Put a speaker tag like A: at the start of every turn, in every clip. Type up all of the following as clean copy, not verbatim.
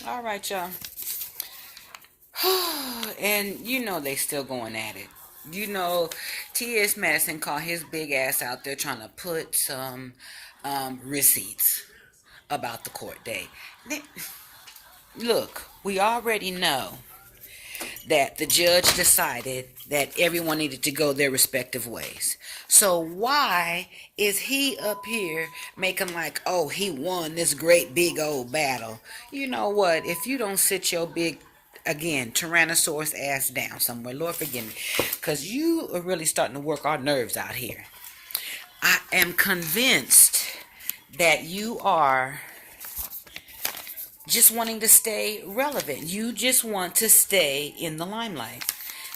A: All right, y'all. And you know they still going at it. You know, T.S. Madison called his big ass out there trying to put some receipts about the court day. Look, we already know that the judge decided that everyone needed to go their respective ways. So why is he up here making like, oh, he won this great big old battle? You know what? If you don't sit your big, again, Tyrannosaurus ass down somewhere, Lord forgive me, because you are really starting to work our nerves out here. I am convinced that you are just wanting to stay relevant. You just want to stay in the limelight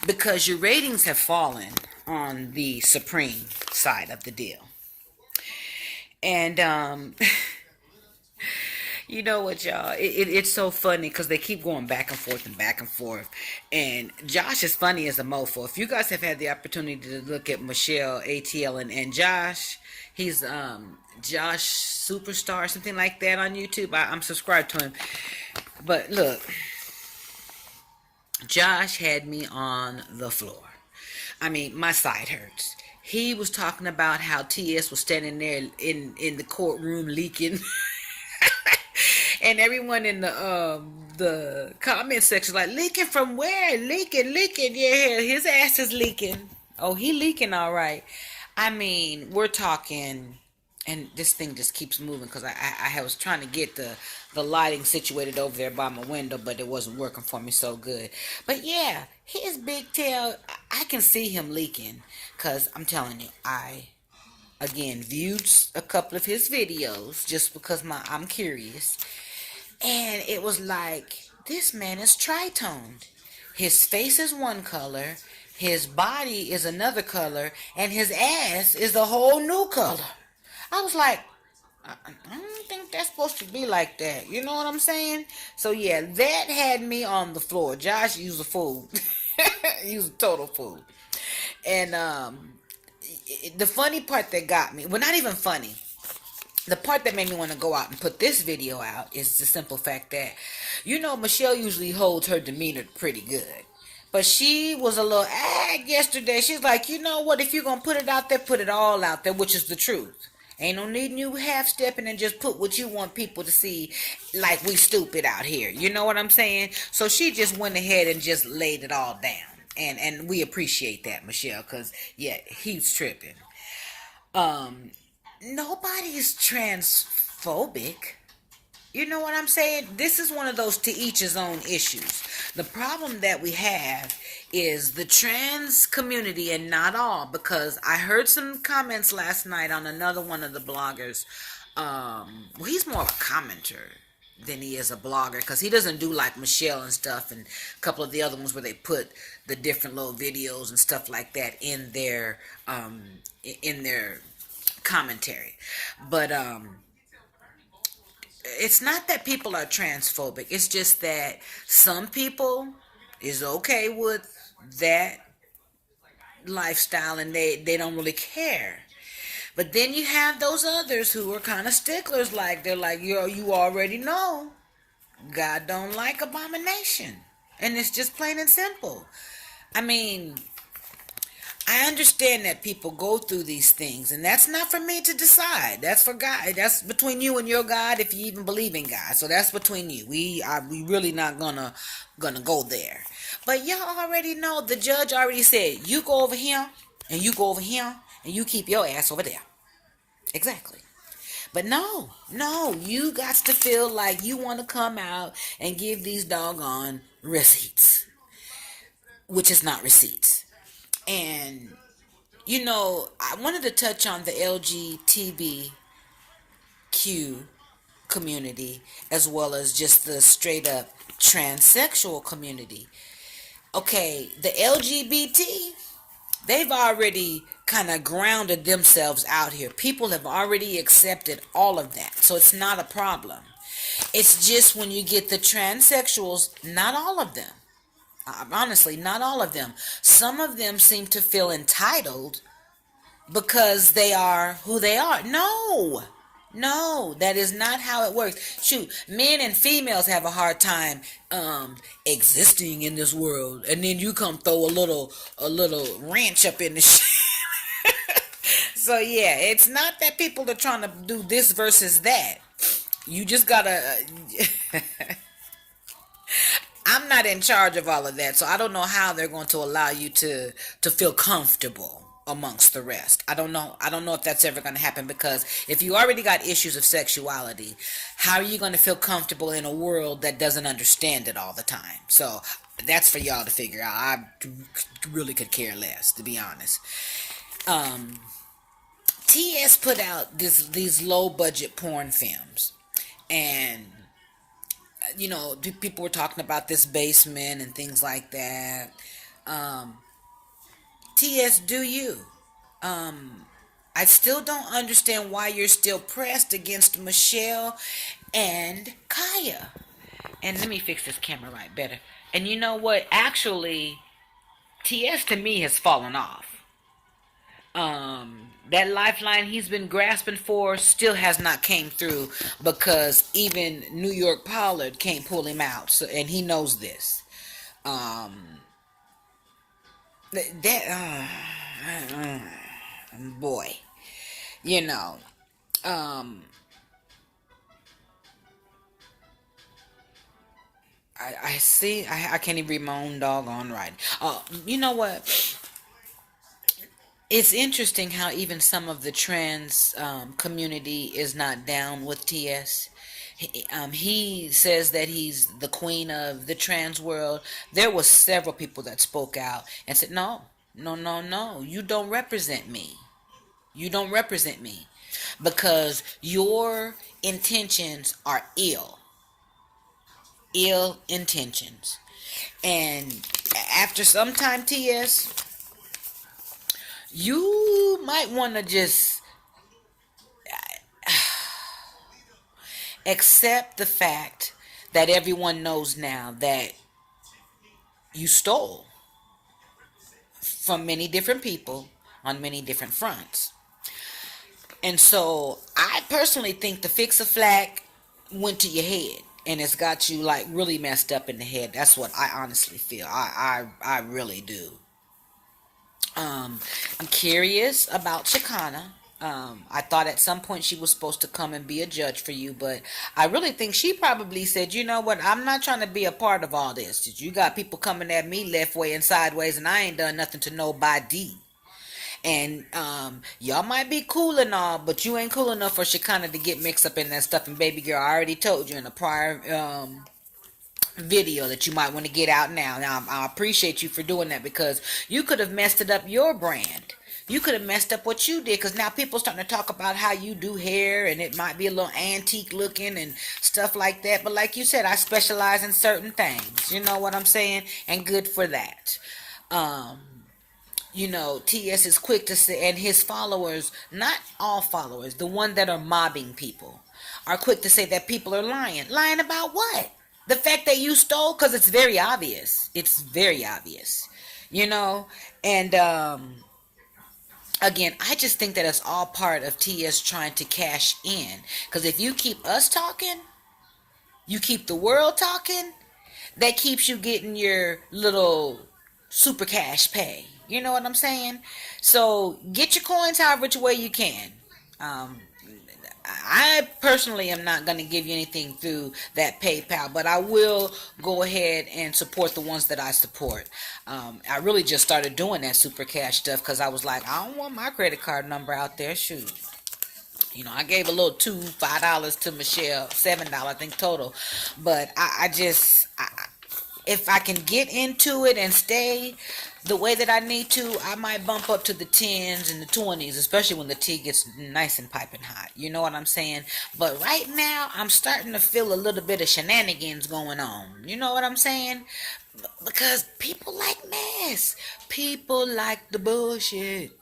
A: because your ratings have fallen on the Supreme side of the deal. And you know what, y'all? It's so funny because they keep going back and forth and back and forth. And Josh is funny as a mofo. If you guys have had the opportunity to look at Michelle ATL and Josh, he's Josh Superstar, something like that on YouTube. I'm subscribed to him. But look, Josh had me on the floor. I mean, my side hurts. He was talking about how TS was standing there in the courtroom leaking. And everyone in the comment section like, leaking from where? Leaking. Yeah, his ass is leaking. Oh, he leaking all right. I mean, we're talking, and this thing just keeps moving because I was trying to get the lighting situated over there by my window, but it wasn't working for me so good. But yeah, his big tail, I can see him leaking because I'm telling you, I again viewed a couple of his videos just because I'm curious, and it was like, this man is tritoned. His face is one color, his body is another color, and his ass is a whole new color. I was like, I don't think that's supposed to be like that. You know what I'm saying? So yeah, that had me on the floor. Josh, you's a fool. You's a total fool. And the funny part that got me, well, not even funny. The part that made me want to go out and put this video out is the simple fact that, you know, Michelle usually holds her demeanor pretty good. But she was a little yesterday. She's like, you know what? If you're going to put it out there, put it all out there, which is the truth. Ain't no need you half stepping and just put what you want people to see like we stupid out here. You know what I'm saying? So she just went ahead and just laid it all down. And we appreciate that, Michelle, because, yeah, he's tripping. Um, Nobody's transphobic. You know what I'm saying? This is one of those to each his own issues. The problem that we have is the trans community, and not all, because I heard some comments last night on another one of the bloggers. Well, he's more of a commenter than he is a blogger because he doesn't do like Michelle and stuff and a couple of the other ones where they put the different little videos and stuff like that in their commentary. But it's not that people are transphobic. It's just that some people is okay with that lifestyle and they don't really care. But then you have those others who are kind of sticklers, like they're like, yo, you already know God don't like abomination. And it's just plain and simple. I mean, I understand that people go through these things, and that's not for me to decide. That's for God. That's between you and your God, if you even believe in God. So that's between you. We really not gonna go there. But y'all already know the judge already said you go over here and you go over here and you keep your ass over there. Exactly. But no, you got to feel like you want to come out and give these doggone receipts, which is not receipts. And you know, I wanted to touch on the LGBTQ community as well as just the straight up transsexual community. Okay, the LGBT, they've already kind of grounded themselves out here. People have already accepted all of that. So it's not a problem. It's just when you get the transsexuals, not all of them. Honestly, not all of them. Some of them seem to feel entitled because they are who they are. No. No, that is not how it works. Shoot, men and females have a hard time existing in this world, and then you come throw a little wrench up in the shit. So yeah, it's not that people are trying to do this versus that. You just gotta. I'm not in charge of all of that, so I don't know how they're going to allow you to feel comfortable amongst the rest. I don't know. I don't know if that's ever going to happen, because if you already got issues of sexuality, how are you going to feel comfortable in a world that doesn't understand it all the time? So that's for y'all to figure out. I really could care less, to be honest. Um, TS put out these low budget porn films, and people were talking about this basement and things like that. Um, TS, do you? I still don't understand why you're still pressed against Michelle and Kaya. And let me fix this camera right better. And you know what? Actually, TS to me has fallen off. That lifeline he's been grasping for still has not came through, because even New York Pollard can't pull him out. So, and he knows this. Um, that boy, you know. Um, I see. I can't even read my own doggone writing. You know what? It's interesting how even some of the trans community is not down with TS. He says that he's the queen of the trans world. There was several people that spoke out and said, "No, no, no, no. You don't represent me. You don't represent me, because your intentions are ill intentions." And after some time, TS, you might want to just accept the fact that everyone knows now that you stole from many different people on many different fronts. And so I personally think the fix a flack went to your head, and it's got you like really messed up in the head. That's what I honestly feel. I really do. Um, I'm curious about Chicana. I thought at some point she was supposed to come and be a judge for you, but I really think she probably said, "You know what? I'm not trying to be a part of all this. You got people coming at me left way and sideways, and I ain't done nothing to nobody. And y'all might be cool and all, but you ain't cool enough for Chicana to get mixed up in that stuff." And baby girl, I already told you in a prior video that you might want to get out now. Now, I appreciate you for doing that, because you could have messed it up your brand. You could have messed up what you did, because now people starting to talk about how you do hair, and it might be a little antique looking and stuff like that. But like you said, I specialize in certain things. You know what I'm saying? And good for that. Um, TS is quick to say, and his followers, not all followers, the one that are mobbing people, are quick to say that people are lying. Lying about what? The fact that you stole, because it's very obvious. It's very obvious, you know. And again, I just think that it's all part of TS trying to cash in. Because if you keep us talking, you keep the world talking, that keeps you getting your little super cash pay. You know what I'm saying? So get your coins however which way you can. Um, I personally am not going to give you anything through that PayPal, but I will go ahead and support the ones that I support. I really just started doing that super cash stuff because I was like, I don't want my credit card number out there. Shoot. I gave a little $5 to Michelle, $7 I think total, but if I can get into it and stay the way that I need to, I might bump up to the 10s and the 20s, especially when the tea gets nice and piping hot. You know what I'm saying? But right now, I'm starting to feel a little bit of shenanigans going on. You know what I'm saying? Because people like mess. People like the bullshit.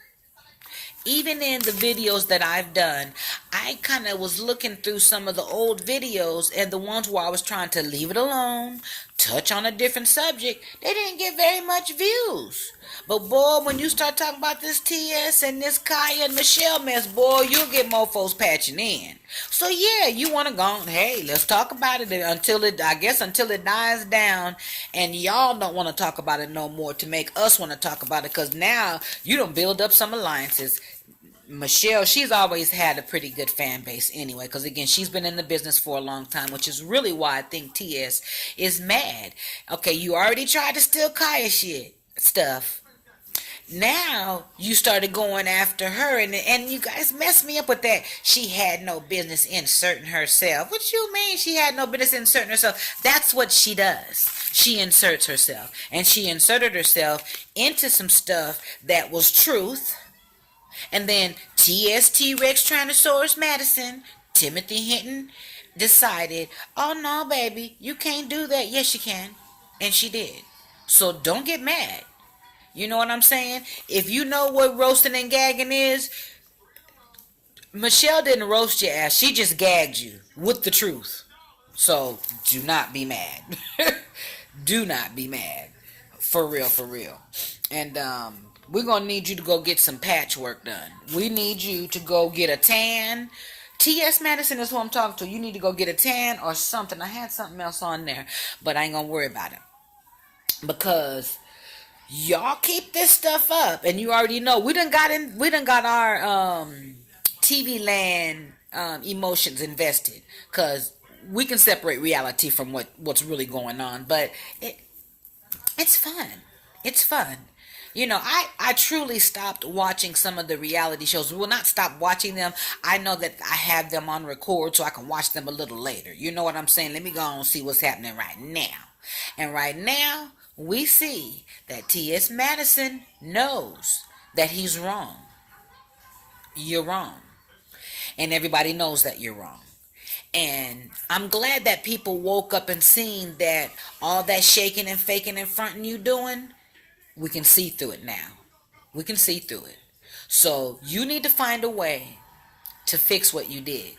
A: even in the videos that I've done, I kind of was looking through some of the old videos and the ones where I was trying to leave it alone, touch on a different subject, they didn't get very much views. But boy, when you start talking about this TS and this Kaya and Michelle mess, boy, you'll get more folks patching in. So yeah, you want to go, hey, let's talk about it until I guess until it dies down, and y'all don't want to talk about it no more to make us want to talk about it, because now you don't build up some alliances. Michelle, she's always had a pretty good fan base anyway, because again, she's been in the business for a long time, which is really why I think TS is mad. Okay, you already tried to steal Kaya shit stuff. Now you started going after her, and you guys messed me up with that. She had no business inserting herself. What you mean she had no business inserting herself? That's what she does. She inserts herself, and she inserted herself into some stuff that was truth. And then TST Rex Tyrannosaurus Madison, Timothy Hinton, decided, oh no, baby, you can't do that. Yes, you can. And she did. So don't get mad. You know what I'm saying? If you know what roasting and gagging is, Michelle didn't roast your ass. She just gagged you with the truth. So do not be mad. Do not be mad. For real, for real. And we're going to need you to go get some patchwork done. We need you to go get a tan. T.S. Madison is who I'm talking to. You need to go get a tan or something. I had something else on there, but I ain't going to worry about it. Because y'all keep this stuff up, and you already know we done got our TV land emotions invested, because we can separate reality from what's really going on. But it's fun. It's fun. You know, I truly stopped watching some of the reality shows. We will not stop watching them. I know that I have them on record so I can watch them a little later. You know what I'm saying? Let me go on and see what's happening right now. And right now, we see that T.S. Madison knows that he's wrong. You're wrong. And everybody knows that you're wrong. And I'm glad that people woke up and seen that all that shaking and faking and fronting you doing, we can see through it now. We can see through it. So you need to find a way to fix what you did.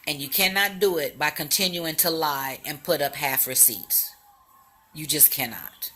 A: And you cannot do it by continuing to lie and put up half receipts. You just cannot.